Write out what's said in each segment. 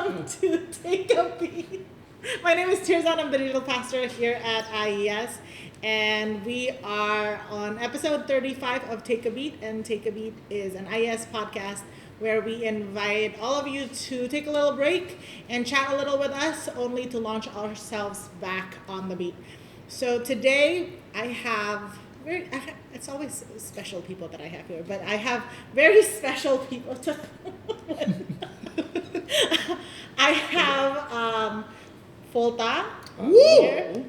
welcome to Take a Beat. My name is Tirza, I'm the digital pastor here at IES, and we are on episode 35 of Take a Beat, and Take a Beat is an IES podcast where we invite all of you to take a little break and chat a little with us, only to launch ourselves back on the beat. So today I have it's always special people that I have here, but I have very special people to I have Volta here,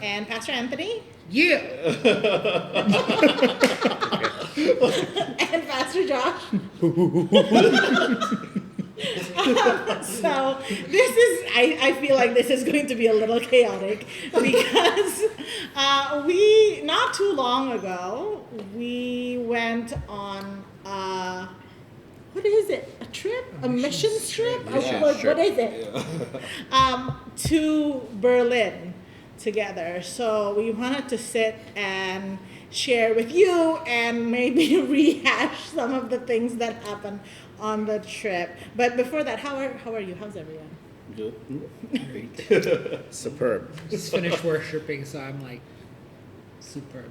and Pastor Anthony. Yeah. And Pastor Josh. So this is, I feel like this is going to be a little chaotic because we, not too long ago, we went on, what is it? A trip? A missions trip? Yeah, What sure. is it? Yeah. To Berlin together. So we wanted to sit and share with you and maybe rehash some of the things that happened on the trip. But before that, how are you? How's everyone? Good. Superb. Just finished worshiping, so I'm like, superb.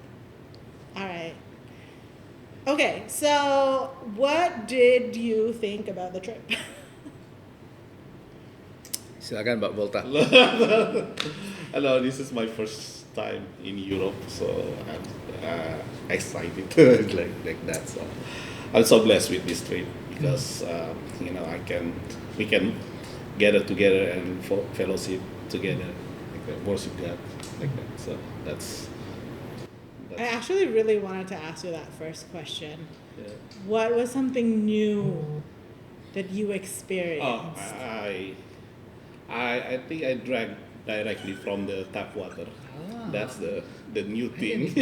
All right. Okay, so what did you think about the trip? Silakan Mbak Volta. Hello, this is my first time in Europe, so I'm excited like that. So I'm so blessed with this trip because we can gather together and fellowship together, worship God like that. So that's I actually really wanted to ask you that first question. yeah. What was something new that you experienced? I think I drank directly from the tap water. That's the new thing.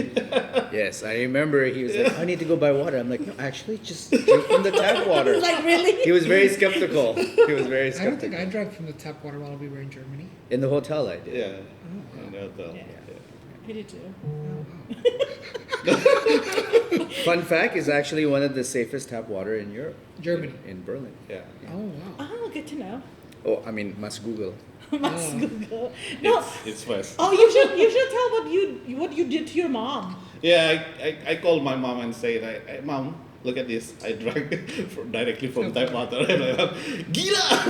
Yes, I remember he was like, I need to go buy water. I'm like, no, actually, just drink from the tap water. Like, really? He was very skeptical. I don't think I drank from the tap water while we were in Germany. In the hotel, I did. Yeah. And Yeah. I did too. Fun fact is actually one of the safest tap water in Europe. Germany. In Berlin. Yeah. Oh, wow. Oh, good to know. Oh, I mean, must Google. Must Google. No. It's fresh. Oh, you should tell what you did to your mom. Yeah, I called my mom and said, hey, Mom, look at this. I drank directly from tap water. And I went, Gila!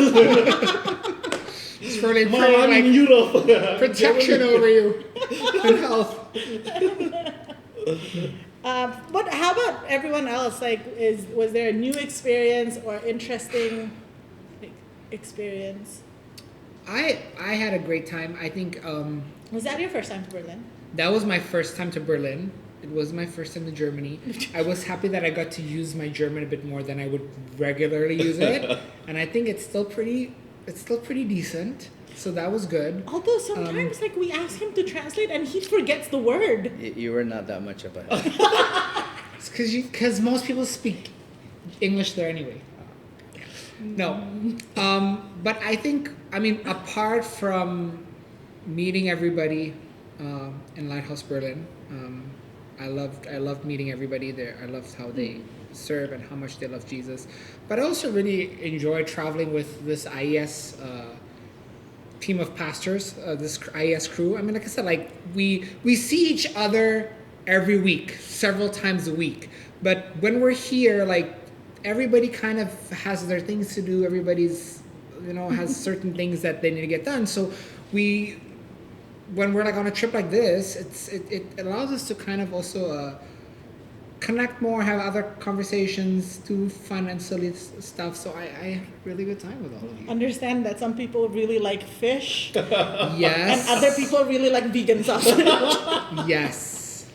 It's for like, Mom, I'm in Europe. protection over you and health. But how about everyone else? Like, was there a new experience or interesting experience? I had a great time. I think Was that your first time to Berlin? that was my first time to Berlin. It was my first time to Germany. I was happy that I got to use my German a bit more than I would regularly use it, and I think it's still pretty decent. So that was good. Although sometimes, like, we ask him to translate and he forgets the word. You were not that much of a help. It's because most people speak English there anyway. No, but I think, apart from meeting everybody in Lighthouse Berlin, I loved meeting everybody there. I loved how they serve and how much they love Jesus. But I also really enjoyed traveling with this IES team of pastors, this IES crew. I mean, like I said, like we see each other every week, several times a week. But when we're here, like, everybody kind of has their things to do. Everybody's, has certain things that they need to get done. So when we're like on a trip like this, it allows us to kind of also connect more, have other conversations, do fun and silly stuff. So I had a really good time with all of you. Understand that some people really like fish Yes. and other people really like vegan sausage. Yes.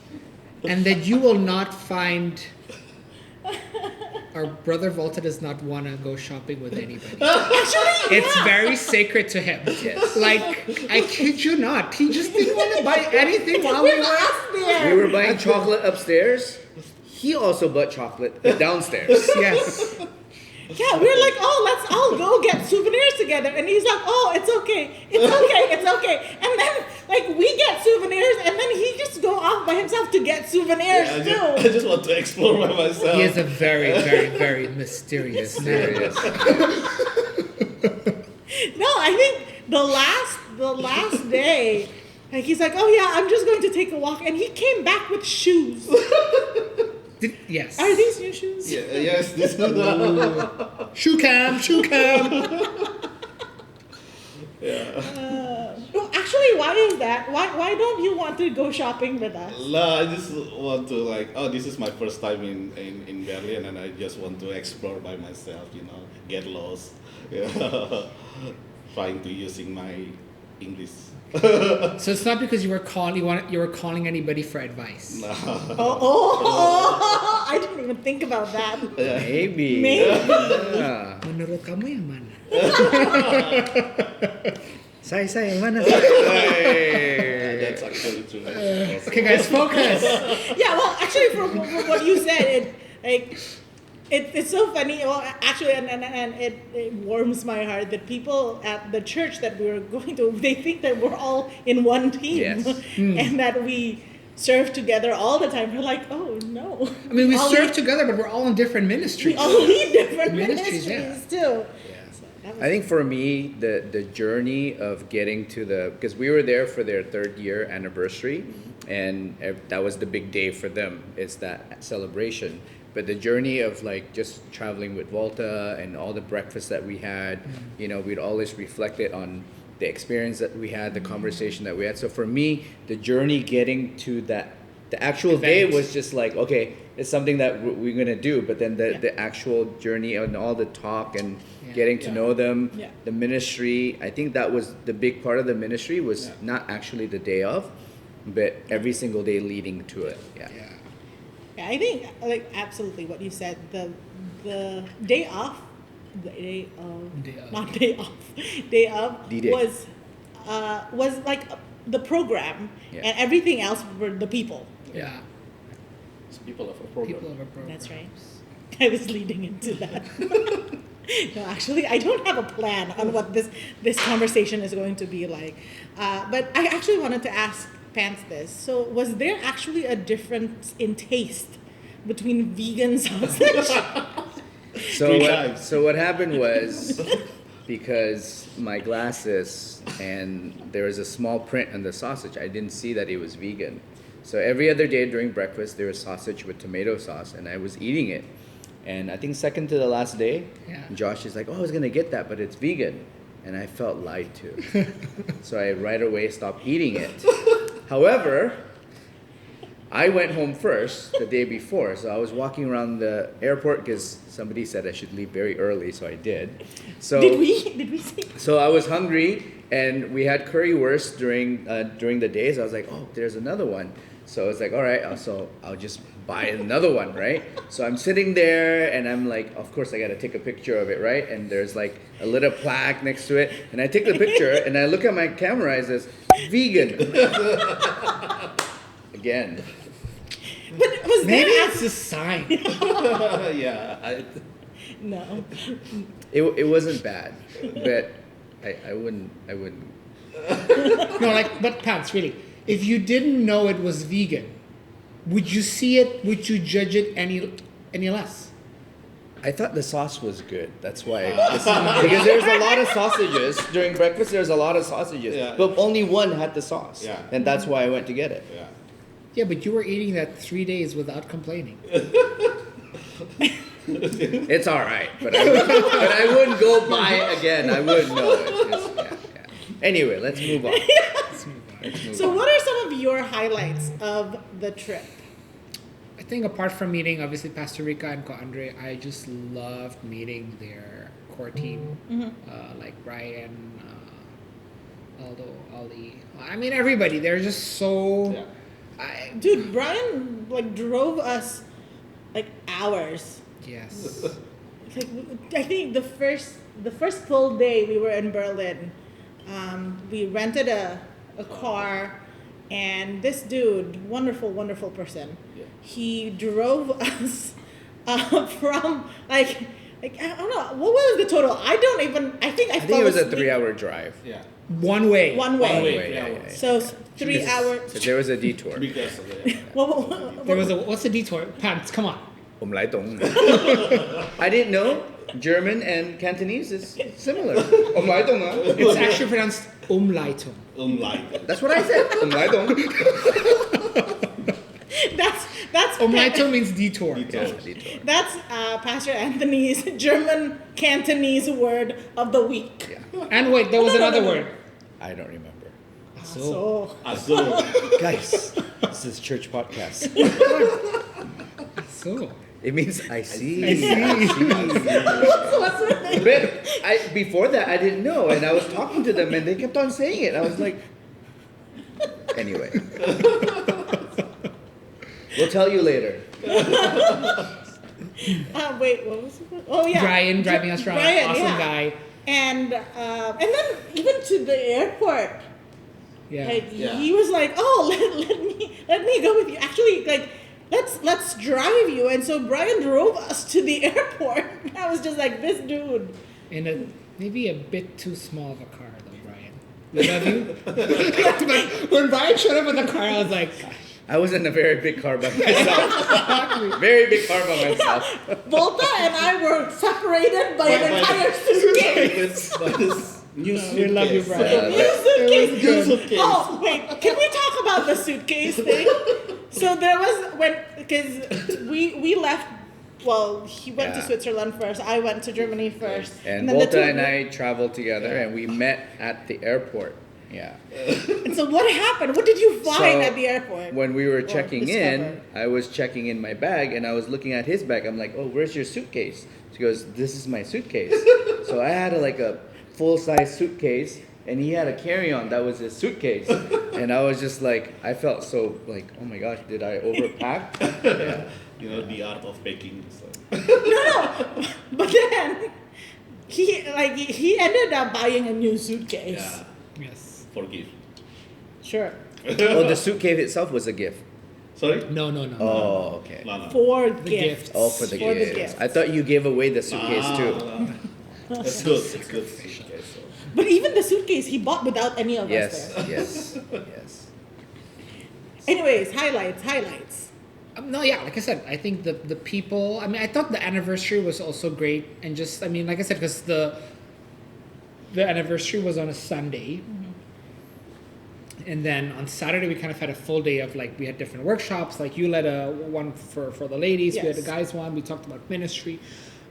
And that you will not find. Our brother Volta does not want to go shopping with anybody. Actually, It's very sacred to him. Yes. Like, I kid you not. He just didn't want to buy anything while we were there. We were buying chocolate upstairs. He also bought chocolate downstairs. Yes. Yeah, we were like, oh, let's all go get souvenirs together. And he's like, oh, it's okay. And then, like, we get souvenirs, and then he just go off by himself to get souvenirs, I too. just want to explore by myself. He is a very, very, very mysterious man. Serious. the last day, like he's like, oh yeah, I'm just going to take a walk, and he came back with shoes. Yes. Are these new shoes? Yeah, yes, this is the Shoe cam. yeah. Actually, why is that? Why don't you want to go shopping with us? No, I just want to this is my first time in Berlin, and I just want to explore by myself, get lost, trying to using my English. So it's not because you were calling anybody for advice. No. Oh, I didn't even think about that. Maybe. Yeah. Menurut kamu yang mana? Say, yang mana? Say. That's actually true. Okay, guys, focus. Yeah, well, actually, from what you said, it's so funny. Well, actually, and it warms my heart that people at the church that we were going to, they think that we're all in one team, Yes. and that we serve together all the time. We're like, oh no. I mean, we All serve lead- together, but we're all in different We ministries. all lead different Ministries, ministries yeah. too. Yeah. So that was- I think for me, the journey of getting to because we were there for their 3rd year anniversary, and that was the big day for them. It's that celebration. But the journey of just traveling with Volta and all the breakfasts that we had, we'd always reflect it on the experience that we had, the conversation that we had. So for me, the journey getting to the actual day Event. was just okay, it's something that we're gonna do. But then the actual journey and all the talk and getting to know them, the ministry. I think that was the big part of the ministry was not actually the day of, but every single day leading to it. Yeah. Yeah, I think absolutely what you said. The day off, not day off, day of D-Day. was like the program, and everything else were the people. Yeah. It's people of a program. People of a program. That's right. I was leading into that. No, actually, I don't have a plan on what this conversation is going to be like. But I actually wanted to ask Pants this. So, was there actually a difference in taste between vegan sausage? So what happened was, because my glasses and there was a small print on the sausage, I didn't see that it was vegan. So every other day during breakfast, there was sausage with tomato sauce, and I was eating it. And I think second to the last day, Josh is like, oh, I was going to get that, but it's vegan. And I felt lied to. So I right away stopped eating it. However, I went home first the day before. So I was walking around the airport because somebody said I should leave very early, so I did. So Did we see? So I was hungry, and we had currywurst during the day. So I was like, oh, there's another one. So I was like, all right, so I'll just buy another one, right? So I'm sitting there, and I'm like, of course I got to take a picture of it, right? And there's a little plaque next to it, and I take the picture, and I look at my camera, it says, vegan. Again. But was Maybe there it's a sign. Yeah. no? It wasn't bad, but I wouldn't. No, but Pants, really. If you didn't know it was vegan, would you see it? Would you judge it any less? I thought the sauce was good. That's why. Because there's a lot of sausages. During breakfast, there's a lot of sausages. Yeah. But only one had the sauce. Yeah. And that's why I went to get it. Yeah. Yeah, but you were eating that 3 days without complaining. It's all right. But I wouldn't go buy it again. I wouldn't know it. Anyway, let's move on. So, what are some of your highlights of the trip? I think apart from meeting, obviously, Pastor Rika and Ko Andre, I just loved meeting their core team. Like Brian, Aldo, Ali. I mean, everybody. They're just so... Yeah. Dude, Brian drove us hours. Yes. I think the first full day we were in Berlin, we rented a car, and this dude, wonderful person, he drove us from I don't know, what was the total? I think I think it was a 3-hour drive. Yeah. One way. One way. Yeah. So 3 hours. So there was a detour. Because of it. There was what's the detour? Pants, come on. Umleitung. I didn't know German and Cantonese is similar. Umleitung, huh? It's actually pronounced Umleitung. Like That's what I said. Umleitung. That's Umleitung means detour. Yeah, detour. That's Pastor Anthony's German Cantonese word of the week. Yeah. And wait, there was another word. I don't remember. So, so Guys, this is church podcast. so. It means I see. I see. What's the name? But before that, I didn't know, and I was talking to them, and they kept on saying it. I was like, anyway, we'll tell you later. Wait, what was it? Oh yeah, Brian driving us around, Brian, awesome yeah. guy. And then even to the airport, Yeah. like Yeah. he was like, "Oh, let me go with you." Actually, like let's drive you. And so Brian drove us to the airport. I was just like, this dude. In a maybe a bit too small of a car, though, Brian. We love you. But when Brian showed up in the car, I was like, I was in a very big car by myself. Very big car by myself. Volta and I were separated by an entire suitcase. by this new suitcase. we love you, Brian. New suitcase. New suitcase. Oh wait, can we talk about the suitcase thing? So there was because we left. Well, he went to Yeah. Switzerland first. I went to Germany first. And then the Volta two- and I traveled together, and we met at the airport. Yeah. And so what happened? What did you find So, at the airport? When we were Or checking discovered? in, I was checking in my bag, and I was looking at his bag. I'm like, "Oh, where's your suitcase?" She goes, "This is my suitcase." So I had a full-size suitcase, and he had a carry-on that was his suitcase, and I was just like, I felt so like, oh my gosh, did I overpack? Yeah. You know, the art of baking. So. No, but then he ended up buying a new suitcase. Yeah, Yes. forgive. Sure. Oh, the suitcase itself was a gift. Sorry? No. Oh, okay. No. For The gifts. gifts. Oh, for the For the gifts. gifts. I thought you gave away the suitcase too. That's good. It's good. Okay, so. But even the suitcase he bought without any of us Yes, there. yes, yes. Anyways, highlights. No, yeah, like I said, I think the people. I mean, I thought the anniversary was also great, and just, I mean, like I said, because the anniversary was on a Sunday, and then on Saturday we kind of had a full day of we had different workshops. Like you led a one for the ladies, we had the Yes. guys one. We talked about ministry,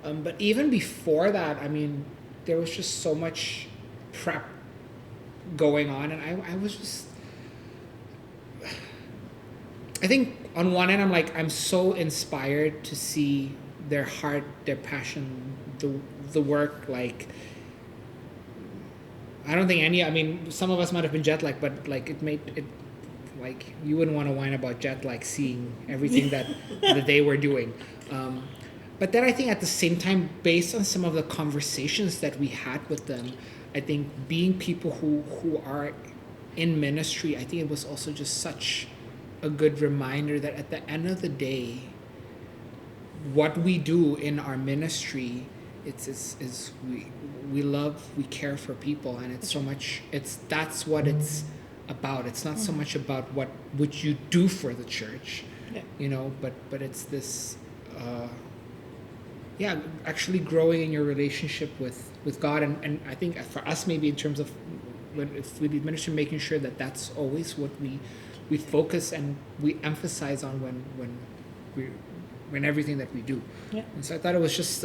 but even before that, I mean, there was just so much prep going on, and I was just. I think on one end, I'm so inspired to see their heart, their passion, the work. I don't think I mean, some of us might have been jet lagged, but it made it you wouldn't want to whine about jet lag seeing everything that they were doing. But then I think at the same time, based on some of the conversations that we had with them, I think being people who are in ministry, I think it was also just such a good reminder that at the end of the day, what we do in our ministry, is we love, we care for people, and it's so much, that's what it's about. It's not so much about what would you do for the church, but it's this, actually growing in your relationship with God, and I think for us maybe in terms of if we do ministry, making sure that that's always what we focus and we emphasize on when everything that we do. Yeah. And so I thought it was just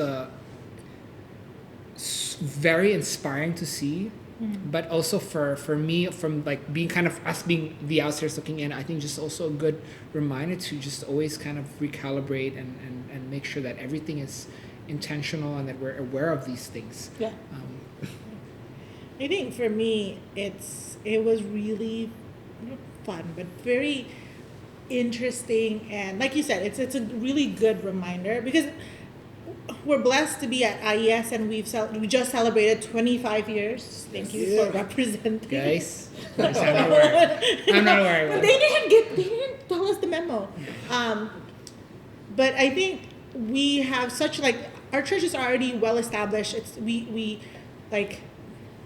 very inspiring to see, but also for me, from being kind of us being the outsiders looking in, I think just also a good reminder to just always kind of recalibrate and make sure that everything is intentional and that we're aware of these things. Yeah. I think for me, it was really fun, but very interesting, and like you said, it's a really good reminder because we're blessed to be at IES, and we just celebrated 25 years. Thank you for representing, Guys, I'm not worried. But they didn't tell us the memo. But I think we have such our church is already well established. We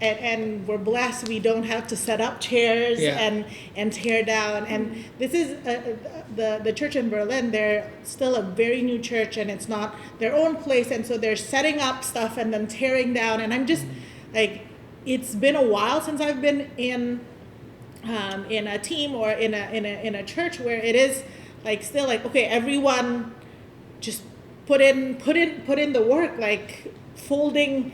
and we're blessed we don't have to set up chairs Yeah. and tear down. And this is the church in Berlin. They're still a very new church, and it's not their own place, and so they're setting up stuff and then tearing down. And I'm just like, it's been a while since I've been in a team or in a church where it is like still like, okay, everyone just put in the work, like folding.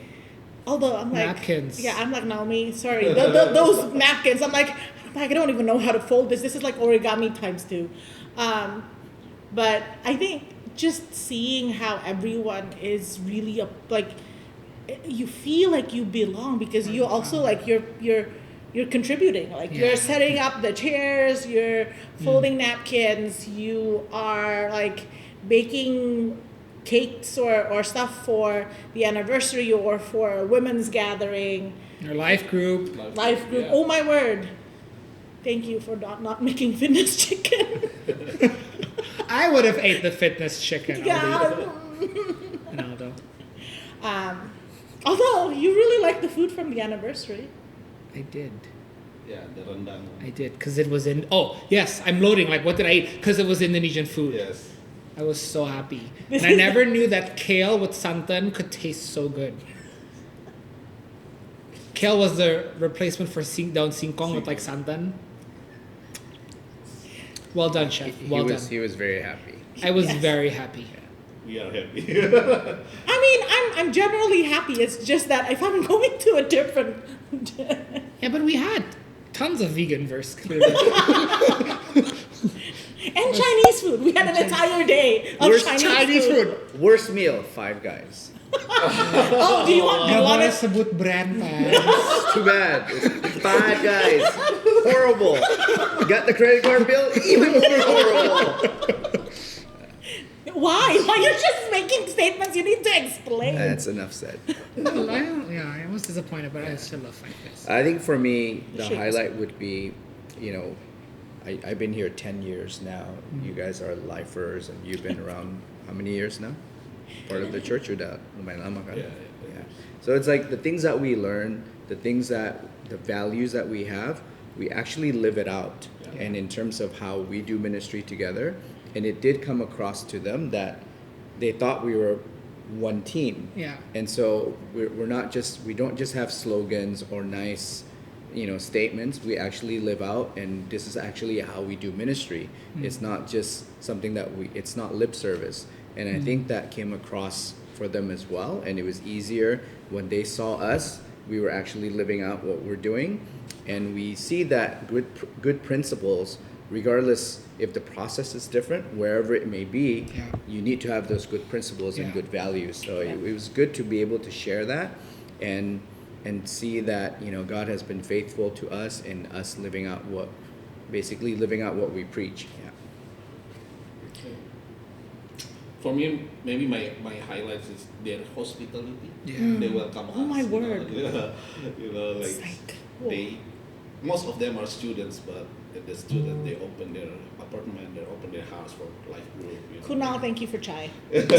Although I'm like Napkins. Yeah, I'm like, Naomi, sorry, those napkins. I'm like, I don't even know how to fold this. This is like origami times 2. But I think just seeing how everyone is really like, you feel like you belong because you also like you're contributing. Like you're setting up the chairs, you're folding napkins, you are like baking cakes or stuff for the anniversary or for a women's gathering. Your life group. Life group. Yeah. Oh my word. Thank you for not making fitness chicken. I would have ate the fitness chicken. Yeah. No, though. Although you really like the food from the anniversary. I did. Yeah, the rendang. I did. Because it was in... Oh, yes. I'm loading. Like, what did I eat? Because it was Indonesian food. Yes. I was so happy. And I never knew that kale with santan could taste so good. Kale was the replacement for daun singkong with like santan. Well done, chef. Well done. He was very happy. I was Yes. very happy. We are happy. I mean, I'm generally happy. It's just that if I'm going to a different Yeah, but we had tons of vegan verse clearly. and Chinese food. We had an entire day of Worst Chinese food. Worst meal, Five Guys. Oh, do you want Boleh it? sebut brand, man. Too bad. It's Five Guys. Horrible. Got the credit card bill? Even more horrible. Why? Why you're just making statements? You need to explain. That's enough said. I was disappointed, but I still love Five Guys. I think for me, the Shit. highlight would be, I've been here 10 years now. You guys are lifers, and you've been around how many years now? Part of the church or that? Lumayan lama kan? Yeah. So it's like the things that we learn, the values that we have, we actually live it out. Yeah. And in terms of how we do ministry together, and it did come across to them that they thought we were one team. Yeah. And so we don't just have slogans or nice, statements. We actually live out, and this is actually how we do ministry. It's not just something it's not lip service. And I think that came across for them as well. And it was easier when they saw us, we were actually living out what we're doing. And we see that good principles, regardless if the process is different, wherever it may be, you need to have those good principles and good values. So it was good to be able to share that and see that, God has been faithful to us and us living out what we preach. Yeah. For me, maybe my highlights is their hospitality. Yeah. They welcome us. Oh my word. Like they, most of them are students, but the student they open their apartment, they open their house for life group. Kunal, thank you for chai. And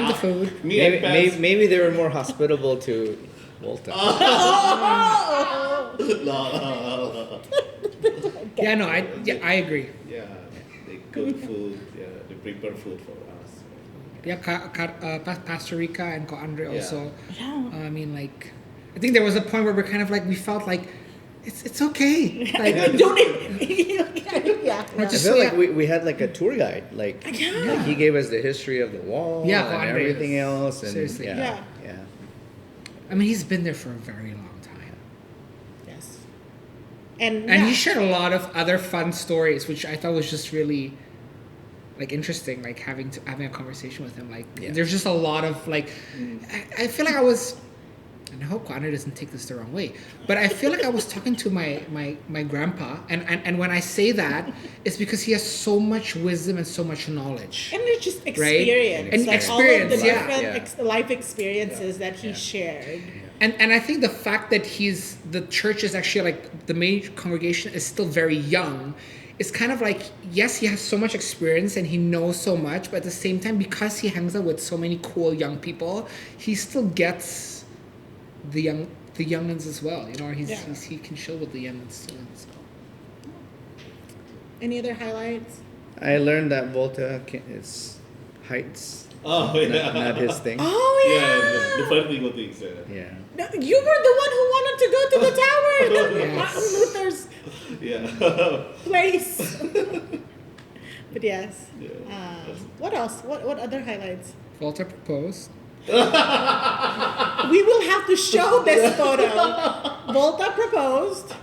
the food. Maybe they were more hospitable to Volta. No. Yeah, no, I agree. Yeah, they cook food. Yeah, they prepare food for us. Yeah, Pastor Rika and Ko Andre also. Yeah. I mean, like, I think there was a point where we're kind of like, we felt like, it's okay. Like, Don't it? Yeah. Or I just- feel like we had like a tour guide. Like Yeah. he gave us the history of the wall Yeah, and Andre. everything else. And Seriously. yeah. I mean, he's been there for a very long time. Yes. And And he shared a lot of other fun stories, which I thought was just really like interesting, like having a conversation with him. Like there's just a lot of like I feel like I was, and I hope Connor doesn't take this the wrong way, but I feel like I was talking to my grandpa, and when I say that, it's because he has so much wisdom and so much knowledge. And it's just experience. And like experience, all of the yeah. different life experiences that he shared. And I think the fact that the church is actually like the main congregation is still very young. It's kind of like, yes, he has so much experience and he knows so much, but at the same time, because he hangs out with so many cool young people, he still gets the young the youngins as well. You know, Yeah. he can chill with the youngins too. So. Any other highlights? I learned that Volta is heights, Oh yeah. not his thing. Oh Yeah, yeah. the vertical things. Yeah. No, you were the one who wanted to go to the tower. Yes. Martin Luther's Yeah. place. But yes. Yeah. What else? What other highlights? Volta proposed. We will have to show this photo. Volta proposed,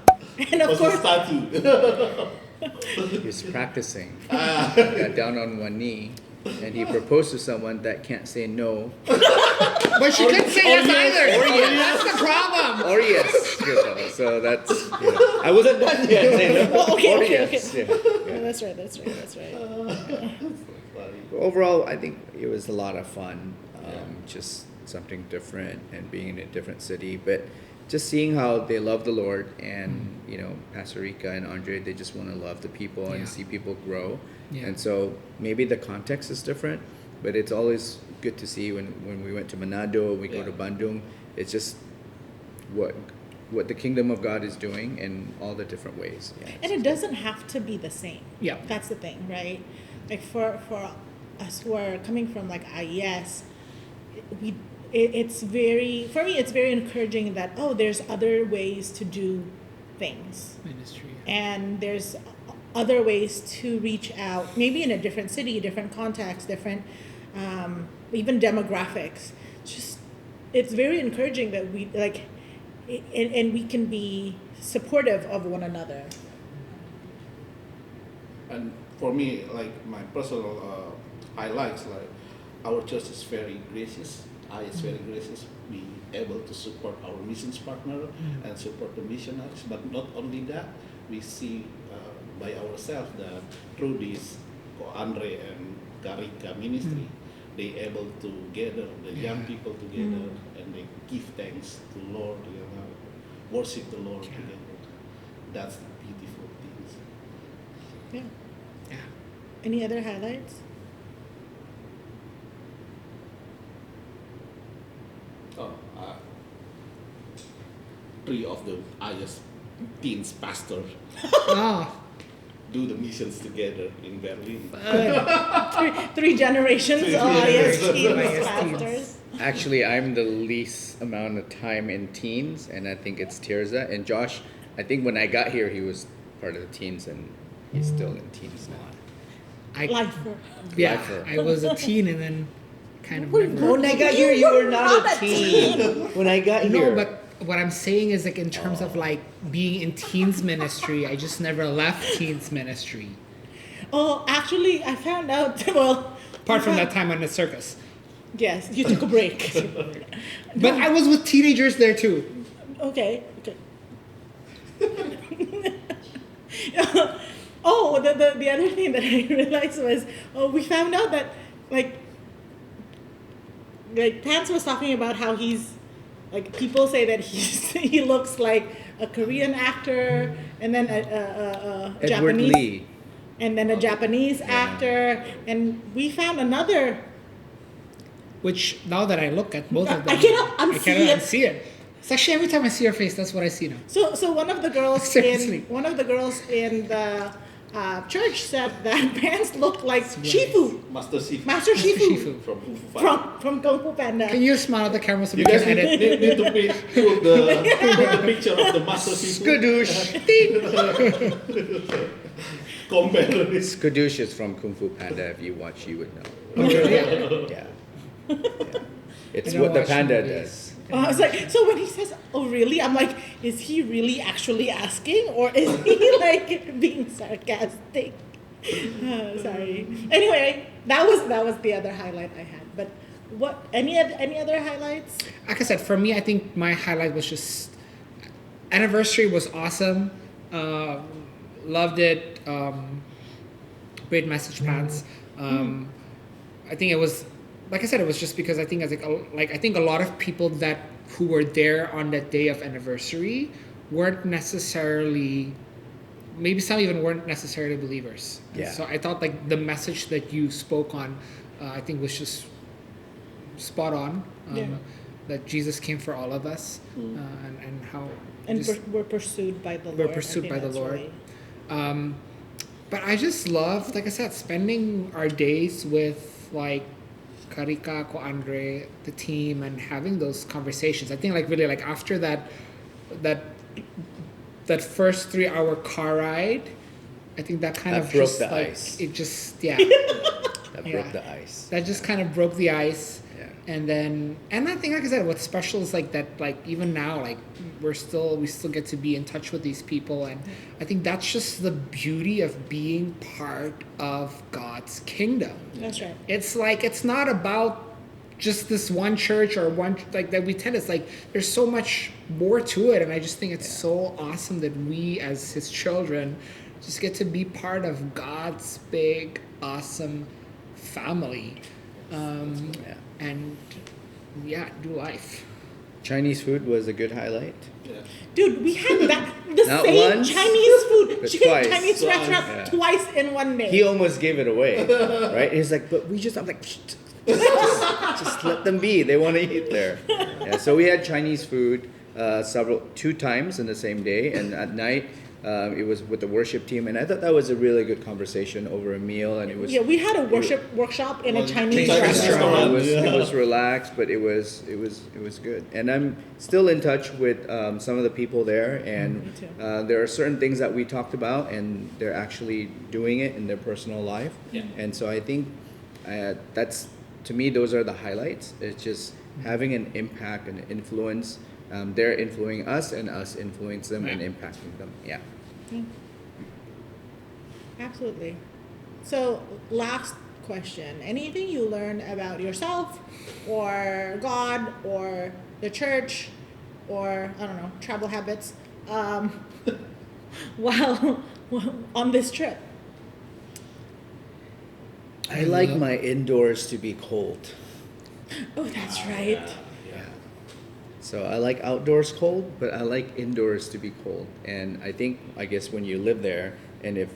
and of Was a course, statue. He's practicing. Got down on one knee, and he proposed to someone that can't say no. But she couldn't say yes either. Or yes. That's the problem. Or yes. You know, so that's. I wasn't done yet. Say no. Oh, okay, Or okay, yes. okay. Yeah. Yeah, that's right. Overall, I think it was a lot of fun. Just something different and being in a different city, but just seeing how they love the Lord, and you know, Pastor Rika and Andre, they just want to love the people Yeah. and see people grow. Yeah. And so maybe the context is different, but it's always good to see when we went to Manado, we go Yeah. to Bandung. It's just what the kingdom of God is doing in all the different ways. Yeah. And it doesn't have to be the same. Yeah. That's the thing, right? Like for us who are coming from like IES, it's very, for me, it's very encouraging that, oh, there's other ways to do things. Ministry. And there's other ways to reach out, maybe in a different city, different context, different, even demographics. It's very encouraging that we like, and we can be supportive of one another. And for me, like my personal highlights, like our church is very gracious. Is very gracious. We able to support our missions partner and support the missionaries. But not only that, we see by ourselves that through this Andre and Karika ministry, they able to gather the young people together and they give thanks to Lord, you know, worship the Lord together. That's the beautiful things. Yeah. Yeah. Any other highlights? Three of the highest teens pastor Oh, do the missions together in Berlin. Three generations Three of IES generations. teens IES pastors. Actually, I'm the least amount of time in teens, and I think it's Tirza. And Josh, I think when I got here, he was part of the teens, and he's still in teens now. Lifer. yeah. Lifer. I was a teen and then kind of Wait, never. When I got here, you were not a teen. When I got here. No, but what I'm saying is like in terms of like being in teens ministry, I just never left teens ministry. Oh, actually, I found out. Well, Apart from that time on the circus. yes, you took a break. But I was with teenagers there too. Okay. Oh, the other thing that I realized was, we found out that like Pants was talking about how he's like, people say that he looks like a Korean actor and then a Edward Japanese Lee. and then a Japanese actor, and we found another. Which now that I look at both of them, I cannot unsee it. unsee it. It's actually every time I see her face, that's what I see now. So one of the girls Seriously. in the church said that Pants looked like Shifu, Master Chief Master Shifu from Kung Fu Panda. from Kung Fu Panda. Can you smile at the camera so we You guys can edit? need to put the picture of the Master Chief. Skadoosh. Compare this. Skadoosh is from Kung Fu Panda. If you watch, you would know. Yeah. It's I don't what the watch panda movies. does. I was like, so when he says, "Oh, really?" I'm like, is he really actually asking, or is he like being sarcastic? Sorry. Anyway, that was the other highlight I had. But what? Any other highlights? Like I said, for me, I think my highlight was just anniversary was awesome. Loved it. Great message, Pants. I think it was, like I said, it was just because I think I think a lot of people who were there on that day of anniversary weren't necessarily, maybe some even weren't necessarily believers. Yeah. So I thought like the message that you spoke on, I think was just spot on. Yeah. that Jesus came for all of us, and how And just- we're pursued by the Lord. we're I pursued think by the that's Lord. really- But I just love, like I said, spending our days with like Karika, Ko Andre, the team, and having those conversations. I think like really like after that first 3-hour car ride, I think that kind That of broke just the like ice. it just yeah. That Yeah. broke the ice. That just kind of broke the ice. Yeah. And I think, like I said, what's special is like that, like even now, like we still get to be in touch with these people, and I think that's just the beauty of being part of God's kingdom. That's right. It's like it's not about just this one church or one like that we attend. It's like there's so much more to it, and I just think it's so awesome that we as His children just get to be part of God's big, awesome family. Yeah. And do life. Chinese food was a good highlight. Yeah. Dude, we had that the Not same once, Chinese food, but chicken twice. Chinese Twice. restaurant Yeah. twice in one day. He almost gave it away, right? He's like, but I'm like, just let them be. They want to eat there. Yeah. So we had Chinese food 2 times in the same day, and at night it was with the worship team, and I thought that was a really good conversation over a meal, and it was. Yeah, we had a worship workshop in a Well, Chinese Chinese restaurant. restaurant. It was relaxed, but it was good. And I'm still in touch with some of the people there, and Me too. there are certain things that we talked about, and they're actually doing it in their personal life. Yeah. And so I think that's, to me, those are the highlights. It's just having an impact and influence. They're influencing us, and us influence them and impacting them. Yeah. Absolutely. So, last question. Anything you learned about yourself or God or the church or, I don't know, travel habits while on this trip? I like my indoors to be cold. Oh, that's right. Yeah. So I like outdoors cold, but I like indoors to be cold. And I guess when you live there, and if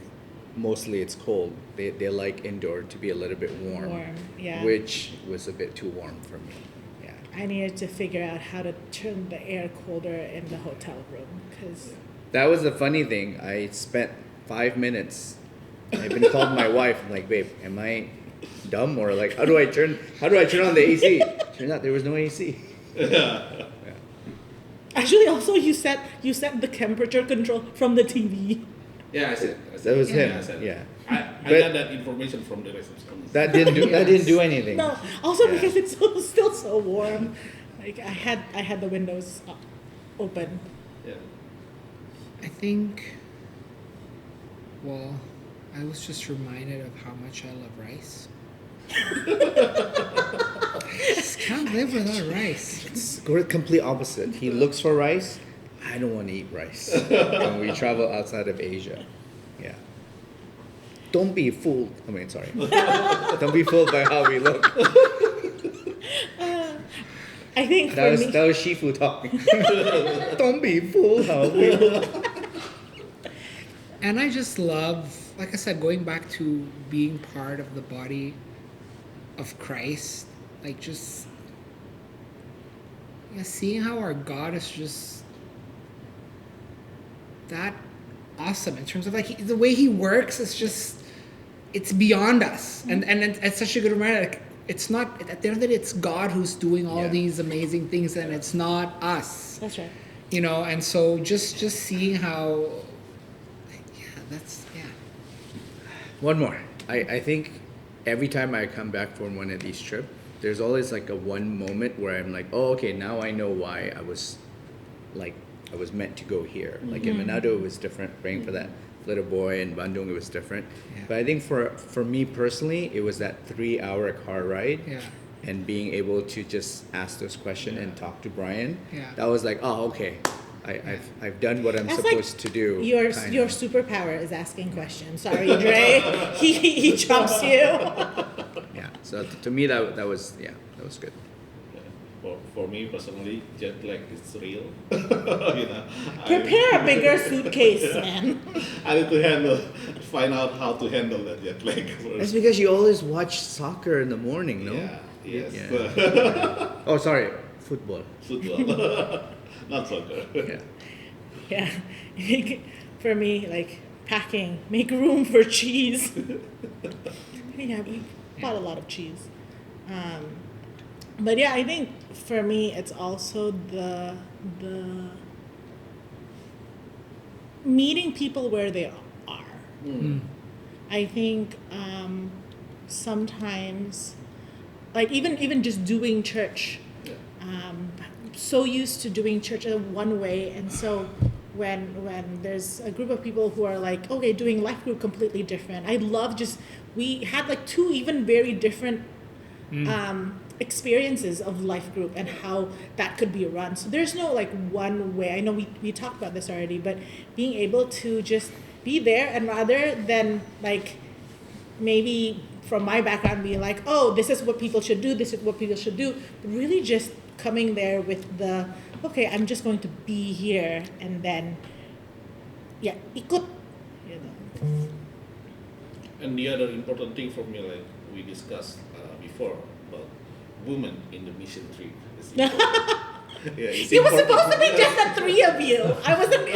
mostly it's cold, they like indoor to be a little bit warm. Yeah. Which was a bit too warm for me. Yeah. I needed to figure out how to turn the air colder in the hotel room because That was the funny thing. I spent 5 minutes. I even called my wife. I'm like, babe, am I dumb, or like how do I turn on the AC? Turns out there was no AC. actually also you set the temperature control from the TV. Yeah, I said. That was him. I said. Yeah. I But- got that information from the receptionist. That didn't do anything. No, also Yeah. because it's still so warm. Like I had the windows open. Yeah. I think, well, I was just reminded of how much I love rice. I just can't live without rice. It's complete opposite. He looks for rice. I don't want to eat rice when we travel outside of Asia. Yeah. Don't be fooled. I mean, sorry. Don't be fooled by how we look. I think That for me, was Shifu talking. Don't be fooled how we look. And I just love, like I said, going back to being part of the body of Christ, like just seeing how our God is just that awesome in terms of like the way He works is just, it's beyond us, and it's such a good reminder. Like, it's not, at the end of the day, it's God who's doing all Yeah. these amazing things, and it's not us. that's right. And so just seeing how, yeah. One more. I think every time I come back from one of these trips, there's always like a one moment where I'm like, oh, okay, now I know why I was meant to go here. Like in Manado, it was different. Praying for that little boy. In Bandung, it was different. Yeah. But I think for me personally, it was that 3-hour car ride. Yeah. And being able to just ask those questions and talk to Brian. Yeah. That was like, oh, okay. I've done what I'm That's supposed to do. Your kinda. superpower is asking questions. Sorry, Dre. he trumps you. Yeah. So to me, that was good. For me personally, jet lag is real. Prepare a bigger suitcase, man. I need to find out how to handle that jet lag It's first. because you always watch soccer in the morning, no? Yeah. Yes. Yeah. Oh, sorry. Football. Football, not soccer. Yeah. Yeah. For me, like packing, make room for cheese. Yeah, we bought a lot of cheese. But yeah, I think for me, it's also the meeting people where they are. I think sometimes, like even just doing church, so used to doing church in one way, and so when there's a group of people who are like, okay, doing life group completely different. I love we had like two even very different experiences of life group and how that could be run. So there's no like one way. I know we talked about this already, but being able to just be there, and rather than like maybe from my background being like, oh, this is what people should do, this is what people should do, but really just coming there with the, okay, I'm just going to be here, and then ikut, you know. And the other important thing for me, like we discussed before, about women in the mission trip. Yeah, It was supposed to be just the three of you. I wasn't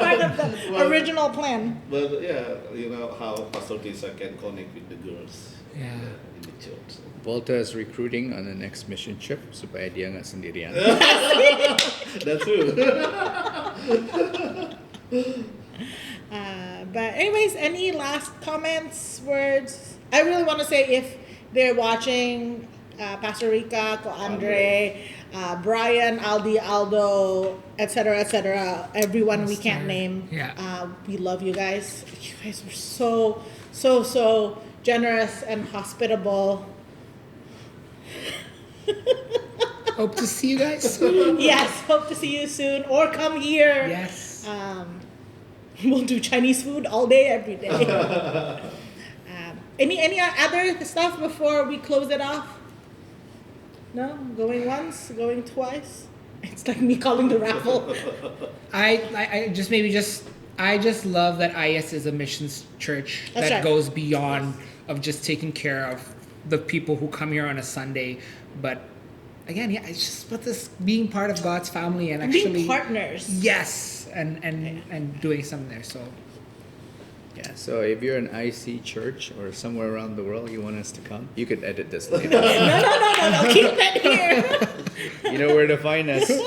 part of the original plan. But yeah, you know how Pastor Tirza can connect with the girls Yeah. in the church. Volta is recruiting on the next mission trip supaya dia nggak sendirian. That's true. But anyways, any last comments, words? I really want to say, if they're watching, Pastor Rika, Ko Andre, Brian, Aldi, Aldo, etc., everyone we can't name. Yeah. We love you guys. You guys were so generous and hospitable. Hope to see you guys soon. Yes, hope to see you soon, or come here. Yes. We'll do Chinese food all day, every day. Any other stuff before we close it off? No? Going once? Going twice? It's like me calling the raffle. I just love that IS is a missions church That's that right. goes beyond of just taking care of the people who come here on a Sunday, but again, yeah, it's just about this being part of God's family and actually Being partners. Yes, and doing something there. So Yeah, so if you're an IC church or somewhere around the world you want us to come, you could edit this later. No. Keep that here. You know where to find us. All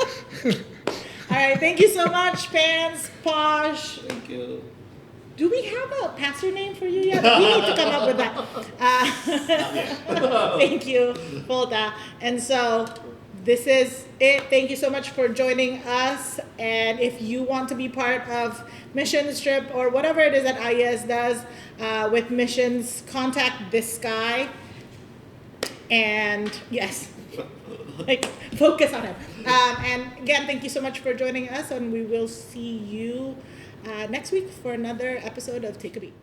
right. Thank you so much, Pans, Posh. Thank you. Do we have a pastor name for you yet? We need to come up with that. Thank you, Volta. And so this is it. Thank you so much for joining us. And if you want to be part of Mission Trip or whatever it is that IES does with missions, contact this guy. And yes, like focus on him. And again, thank you so much for joining us. And we will see you next week for another episode of Take a Beat.